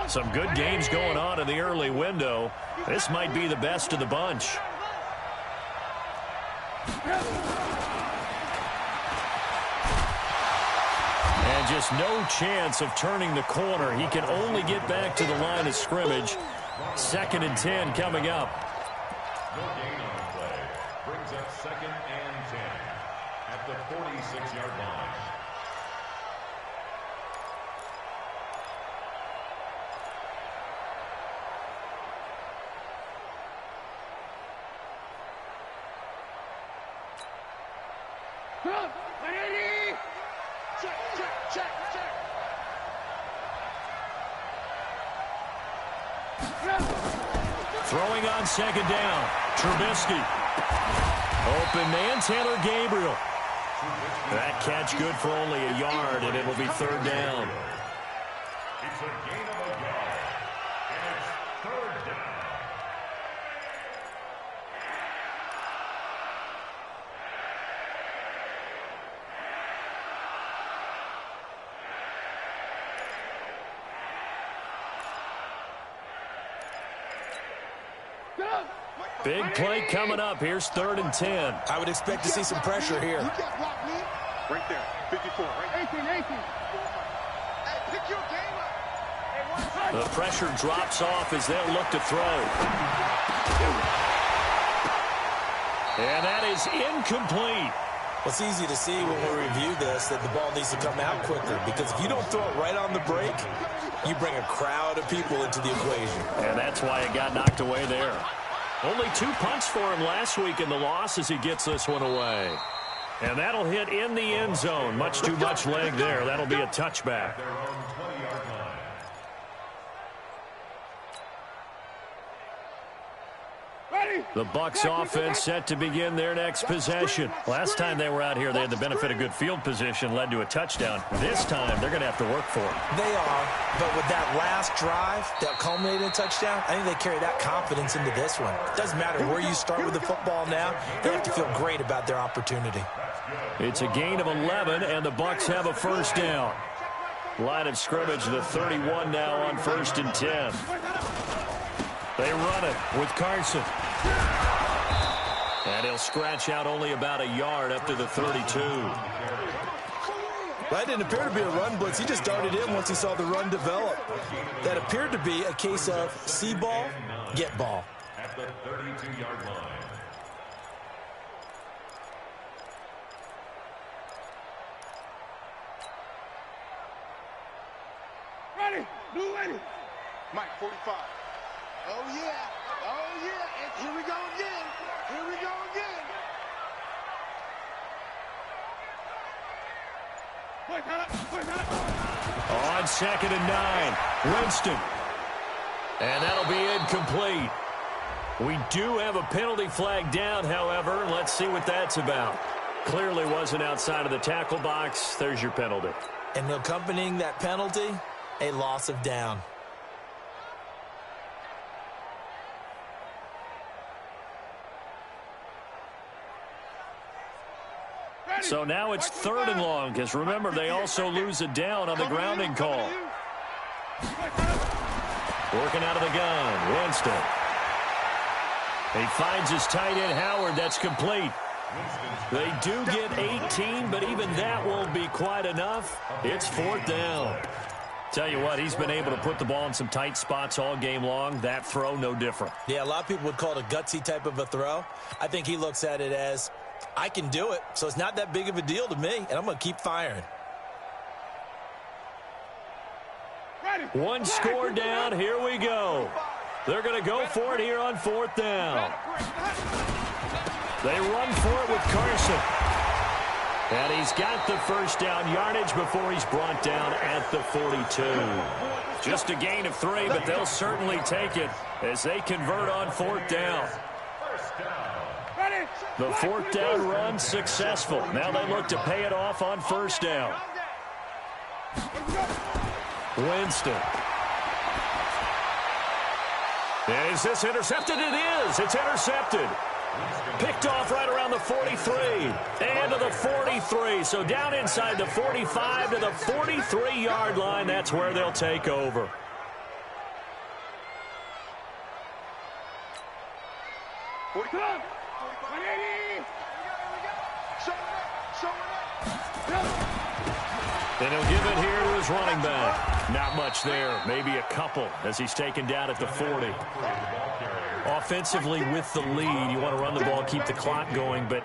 Speaker 1: Some good games going on in the early window. This might be the best of the bunch. And just no chance of turning the corner. He can only get back to the line of scrimmage. 2nd and 10 coming up.
Speaker 2: No gain on the play. Brings up 2nd and 10 at the 46-yard line.
Speaker 1: Throwing on 2nd down. Trubisky. Open man, Taylor Gabriel. That catch good for only a yard, and it'll be 3rd down.
Speaker 2: It's a gain of a yard, and it's 3rd down.
Speaker 1: Big play coming up. Here's 3rd and 10.
Speaker 5: I would expect to see some pressure here.
Speaker 3: Right there, 54, right? 18. Hey, pick your game up.
Speaker 1: The pressure drops off as they'll look to throw. And that is incomplete.
Speaker 5: Well, it's easy to see when we review this that the ball needs to come out quicker because if you don't throw it right on the break, you bring a crowd of people into the equation.
Speaker 1: And that's why it got knocked away there. Only 2 punts for him last week in the loss as he gets this one away. And that'll hit in the end zone. Much too much leg there. That'll be a touchback.
Speaker 2: Their own 20-yard line.
Speaker 1: The Bucs offense set to begin their next possession. Last time they were out here, they had the benefit of good field position, led to a touchdown. This time, they're going to have to work for it.
Speaker 5: They are, but with that last drive that culminated in a touchdown, I think they carry that confidence into this one. It doesn't matter where you start with the football now. They have to feel great about their opportunity.
Speaker 1: It's a gain of 11, and the Bucs have a first down. Line of scrimmage, the 31 now on 1st and 10. They run it with Carson. And he'll scratch out only about a yard up to the 32.
Speaker 5: That didn't appear to be a run blitz. He just darted in once he saw the run develop. That appeared to be a case of see ball, get ball.
Speaker 2: At the 32-yard line.
Speaker 3: Mike, 45. Oh, yeah. Oh, yeah. And here we go again. Here we go again.
Speaker 1: On 2nd and 9, Winston. And that'll be incomplete. We do have a penalty flag down, however. Let's see what that's about. Clearly wasn't outside of the tackle box. There's your penalty.
Speaker 5: And accompanying that penalty, a loss of down.
Speaker 1: So now it's 3rd and long, because remember, they also lose a down on the grounding call. Working out of the gun, Winston. He finds his tight end, Howard. That's complete. They do get 18, but even that won't be quite enough. It's 4th down. Tell you what, he's been able to put the ball in some tight spots all game long. That throw, no different.
Speaker 5: Yeah, a lot of people would call it a gutsy type of a throw. I think he looks at it as, I can do it, so it's not that big of a deal to me, and I'm going to keep firing.
Speaker 1: One score down. Here we go. They're going to go for it here on 4th down. They run for it with Carson. And he's got the first down yardage before he's brought down at the 42. Just a gain of 3, but they'll certainly take it as they convert on 4th down. The 4th down run successful. Now they look to pay it off on 1st down. Winston. Is this intercepted? It is. It's intercepted. Picked off right around the 43 and to the 43. So down inside the 45 to the 43-yard line. That's where they'll take over. And he'll give it here to his running back. Not much there. Maybe a couple as he's taken down at the 40. Offensively with the lead, you want to run the ball, keep the clock going, but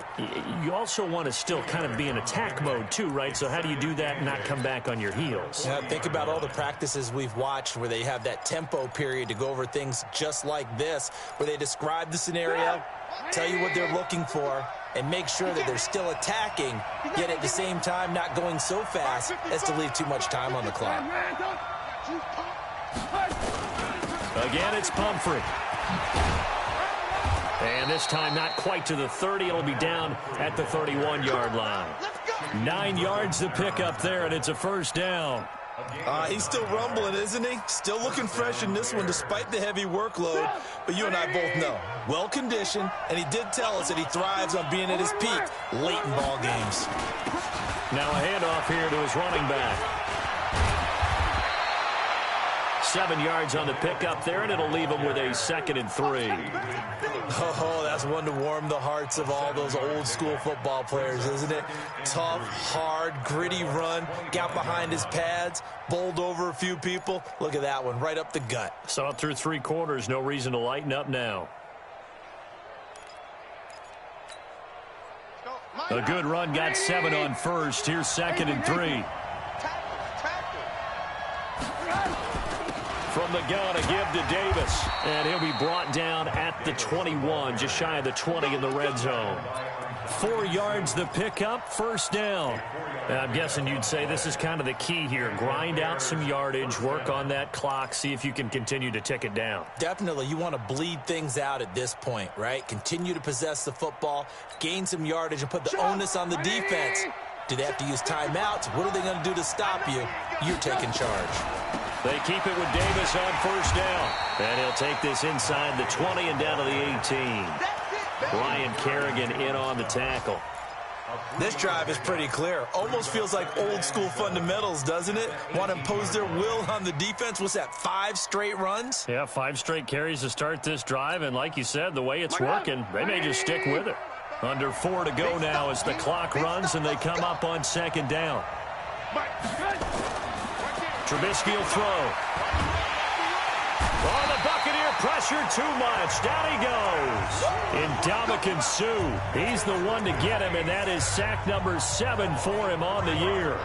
Speaker 1: you also want to still kind of be in attack mode too, right? So how do you do that and not come back on your heels?
Speaker 5: Yeah, think about all the practices we've watched where they have that tempo period to go over things just like this, where they describe the scenario, tell you what they're looking for, and make sure that they're still attacking, yet at the same time not going so fast as to leave too much time on the clock.
Speaker 1: Again, it's Pumphrey. And this time not quite to the 30. It'll be down at the 31-yard line. 9 yards to pick up there, and it's a 1st down.
Speaker 5: He's still rumbling, isn't he? Still looking fresh in this one despite the heavy workload. But you and I both know, well-conditioned, and he did tell us that he thrives on being at his peak late in ball games.
Speaker 1: Now a handoff here to his running back. 7 yards on the pickup there, and it'll leave him with a 2nd and 3.
Speaker 5: Oh, that's one to warm the hearts of all those old-school football players, isn't it? Tough, hard, gritty run, got behind his pads, bowled over a few people. Look at that one, right up the gut.
Speaker 1: Saw it through 3 quarters, no reason to lighten up now. A good run, got 7 on 1st. Here's 2nd and 3. From the gun, a give to Davis. And he'll be brought down at the 21, just shy of the 20 in the red zone. 4 yards the pickup, 1st down. And I'm guessing you'd say this is kind of the key here. Grind out some yardage, work on that clock, see if you can continue to tick it down.
Speaker 5: Definitely, you want to bleed things out at this point, right? Continue to possess the football, gain some yardage, and put the onus on the defense. Do they have to use timeouts? What are they going to do to stop you? You're taking charge.
Speaker 1: They keep it with Davis on 1st down. And he'll take this inside the 20 and down to the 18. Ryan Kerrigan in on the tackle.
Speaker 5: This drive is pretty clear. Almost feels like old school fundamentals, doesn't it? Want to impose their will on the defense. What's that, 5 straight runs?
Speaker 1: Yeah, 5 straight carries to start this drive. And like you said, the way it's working, they may just stick with it. Under 4 to go now as the clock runs and they come up on 2nd down. Trubisky will throw. Oh, the Buccaneer pressure too much. Down he goes. Ndamukong Suh. He's the one to get him, and that is sack number 7 for him on the year.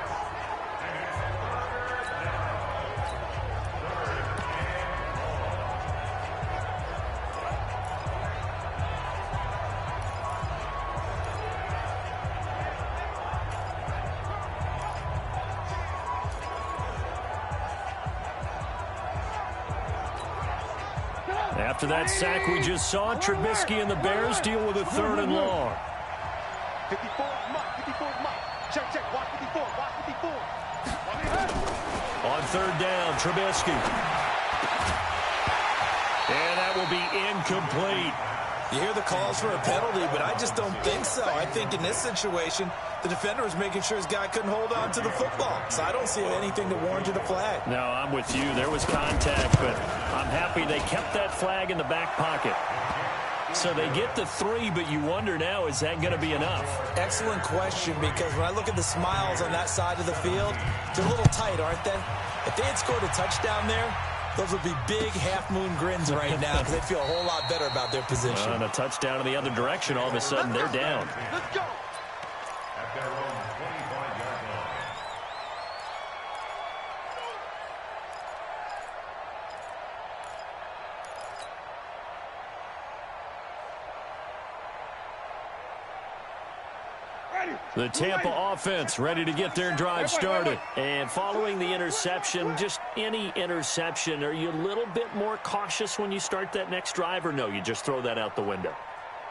Speaker 1: After that sack we just saw, Trubisky and the Bears deal with a 3rd and long.
Speaker 3: 54, Mike. 54, Mike. Check. Watch 54. Watch 54.
Speaker 1: On 3rd down, Trubisky. And that will be incomplete.
Speaker 5: You hear the calls for a penalty, but I just don't think so. I think in this situation, the defender was making sure his guy couldn't hold on to the football. So I don't see anything to warrant a flag.
Speaker 1: No, I'm with you. There was contact, but I'm happy they kept that flag in the back pocket. So they get the 3, but you wonder now, is that going to be enough?
Speaker 5: Excellent question, because when I look at the smiles on that side of the field, they're a little tight, aren't they? If they had scored a touchdown there, those would be big half-moon grins right now because they feel a whole lot better about their position.
Speaker 1: And a touchdown in the other direction, all of a sudden they're down.
Speaker 3: Let's go.
Speaker 2: At their own 25-yard line.
Speaker 1: The Tampa offense ready to get their drive started. And following the interception, just any interception, are you a little bit more cautious when you start that next drive, or no, you just throw that out the window?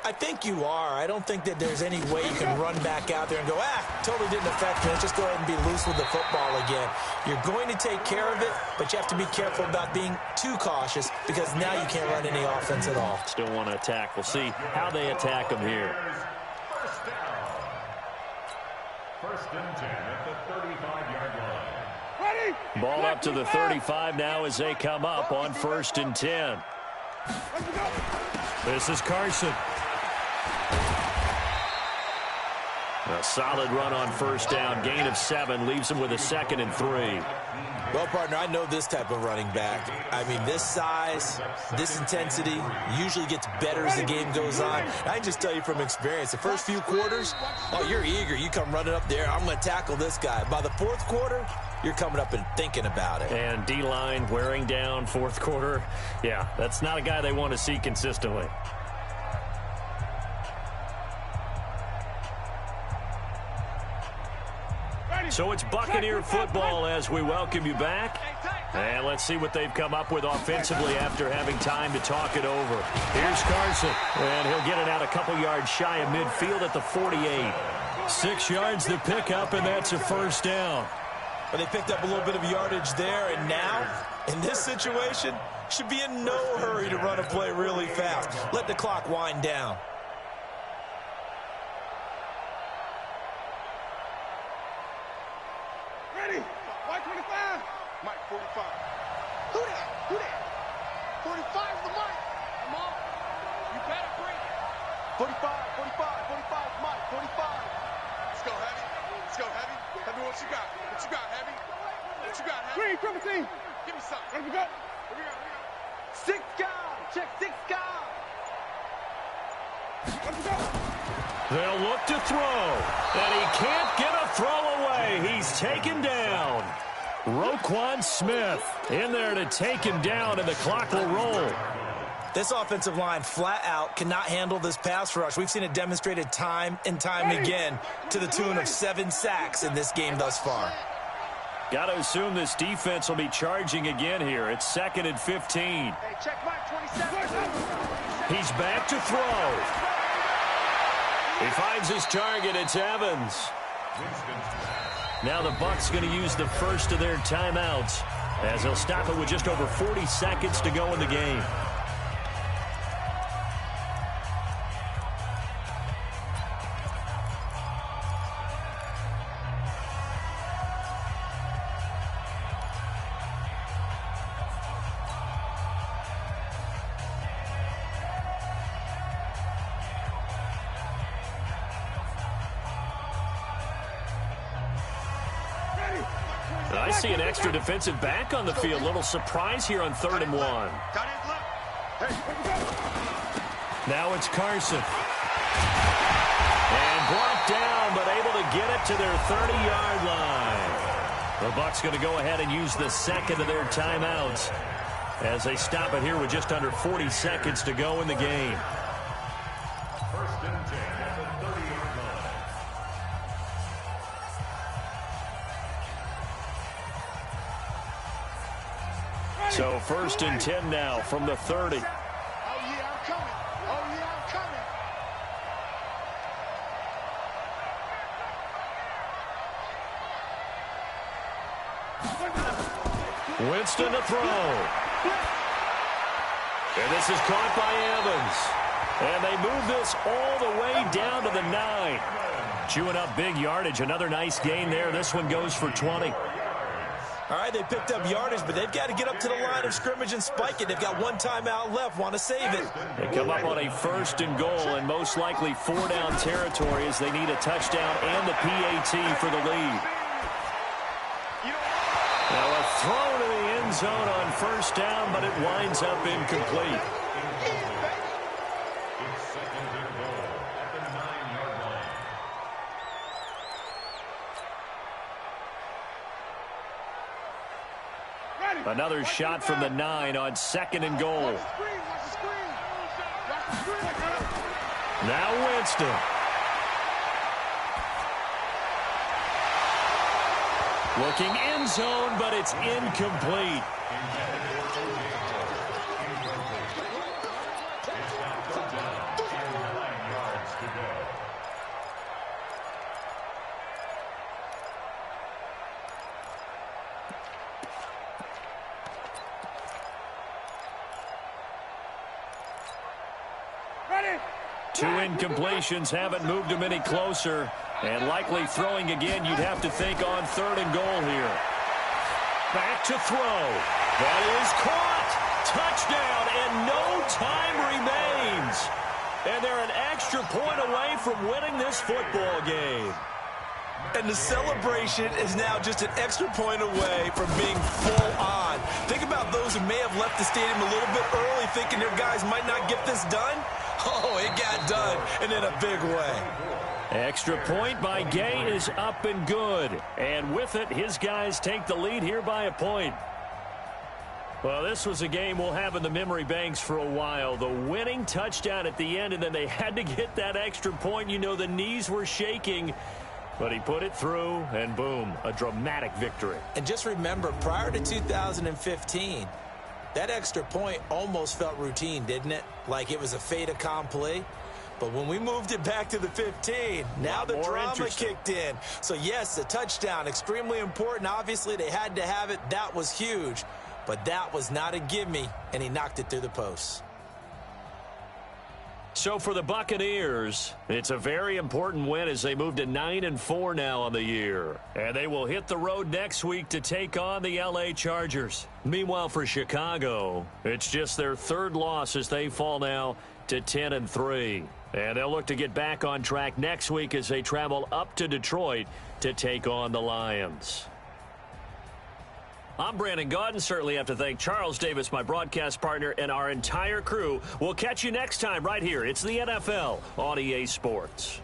Speaker 5: I think you are. I don't think that there's any way you can run back out there and go, totally didn't affect me. Let's just go ahead and be loose with the football again. You're going to take care of it, but you have to be careful about being too cautious because now you can't run any offense at all.
Speaker 1: Still want to attack. We'll see how they attack them here.
Speaker 2: First down. 1st and 10 at the 35-yard line.
Speaker 3: Ready?
Speaker 1: Ball up to the 35 now as they come up on 1st and 10.
Speaker 3: Let's go.
Speaker 1: This is Carson. A solid run on 1st down. Gain of 7 leaves him with a 2nd and 3.
Speaker 5: Well, partner, I know this type of running back. I mean, this size, this intensity usually gets better as the game goes on. I can just tell you from experience, the first few quarters, you're eager. You come running up there, I'm going to tackle this guy. By the 4th quarter, you're coming up and thinking about it.
Speaker 1: And D-line wearing down 4th quarter. Yeah, that's not a guy they want to see consistently. So it's Buccaneer football as we welcome you back. And let's see what they've come up with offensively after having time to talk it over. Here's Carson, and he'll get it out a couple yards shy of midfield at the 48. 6 yards to pick up, and that's a 1st down.
Speaker 5: But they picked up a little bit of yardage there, and now, in this situation, should be in no hurry to run a play really fast. Let the clock wind down.
Speaker 3: Ready? White 25. Mike 45. Who that? 45's the Mike. Come on. You better bring it. 45, Mike, 45. Let's go, Heavy. Heavy, what you got? Heavy? Green, triple team. Give me something. Let me go. 6 guys. Check 6 guys. Let me go.
Speaker 1: They'll look to throw, and he can't get a throw away. He's taken down. Roquan Smith in there to take him down, and the clock will roll.
Speaker 5: This offensive line flat out cannot handle this pass rush. We've seen it demonstrated time and time again to the tune of 7 sacks in this game thus far.
Speaker 1: Got to assume this defense will be charging again here. It's 2nd and 15.
Speaker 3: Hey, check Mike 27.
Speaker 1: He's back to throw. He finds his target. It's Evans. Now the Bucs going to use the first of their timeouts as they'll stop it with just over 40 seconds to go in the game. I see an extra defensive back on the field. Little surprise here on 3rd and 1. Now it's Carson. And brought down, but able to get it to their 30-yard line. The Bucs going to go ahead and use the 2nd of their timeouts as they stop it here with just under 40 seconds to go in the game.
Speaker 2: 1st and 10 at the 30-yard line.
Speaker 1: So 1st and 10 now from the 30. Winston to throw. And this is caught by Evans. And they move this all the way down to the 9. Chewing up big yardage. Another nice gain there. This one goes for 20.
Speaker 5: All right, they picked up yardage, but they've got to get up to the line of scrimmage and spike it. They've got one timeout left. Want to save it.
Speaker 1: They come up on a 1st and goal and most likely 4-down territory as they need a touchdown and the PAT for the lead. Now a throw to the end zone on 1st down, but it winds up incomplete.
Speaker 2: It's 2nd and goal at the 9-yard line.
Speaker 1: Another shot from the 9 on 2nd and goal. Now Winston. Looking end zone, but it's incomplete. Two incompletions haven't moved him any closer. And likely throwing again, you'd have to think on 3rd and goal here. Back to throw. That is caught. Touchdown, and no time remains. And they're an extra point away from winning this football game.
Speaker 5: And the celebration is now just an extra point away from being full on. Think about those who may have left the stadium a little bit early thinking their guys might not get this done. Oh, it got done, and in a big way.
Speaker 1: Extra point by Gay is up and good. And with it, his guys take the lead here by a point. Well, this was a game we'll have in the memory banks for a while. The winning touchdown at the end, and then they had to get that extra point. You know, the knees were shaking. But he put it through, and boom, a dramatic victory.
Speaker 5: And just remember, prior to 2015, that extra point almost felt routine, didn't it? Like it was a fait accompli. But when we moved it back to the 15, now the drama kicked in. So, yes, the touchdown, extremely important. Obviously, they had to have it. That was huge. But that was not a gimme, and he knocked it through the posts.
Speaker 1: So for the Buccaneers, it's a very important win as they move to 9-4 now on the year. And they will hit the road next week to take on the LA Chargers. Meanwhile, for Chicago, it's just their 3rd loss as they fall now to 10-3. And they'll look to get back on track next week as they travel up to Detroit to take on the Lions. I'm Brandon Gaudin. Certainly have to thank Charles Davis, my broadcast partner, and our entire crew. We'll catch you next time right here. It's the NFL on EA Sports.